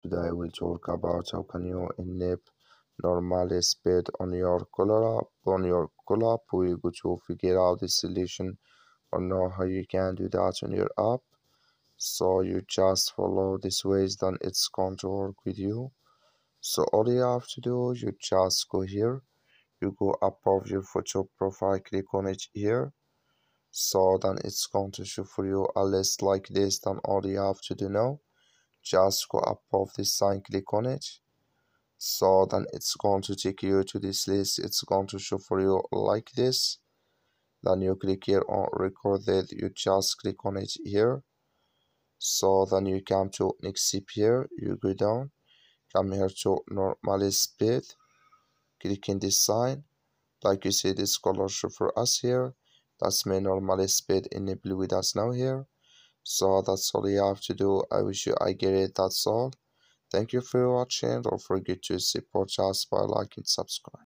Today we'll talk about how can you enable Normalize speed on your CallApp. We're going to figure out the solution or know how you can do that on your app. So you just follow this ways, then it's going to work with you. So all you have to do, you just go here, you go above your photo profile, click on it here. So then it's going to show for you a list like this. Then all you have to do now, just go above this sign, click on it. So then it's going to take you to this list. It's going to show for you like this. Then you click here on recorded, you just click on it here. So then you come to next step here, you go down, come here to normalize speed, click in this sign. Like you see, this color show for us here. That's my normalize speed enabled with us now here. So that's all you have to do. I wish you I get it. That's all. Thank you for watching. Don't forget to support us by liking, subscribe.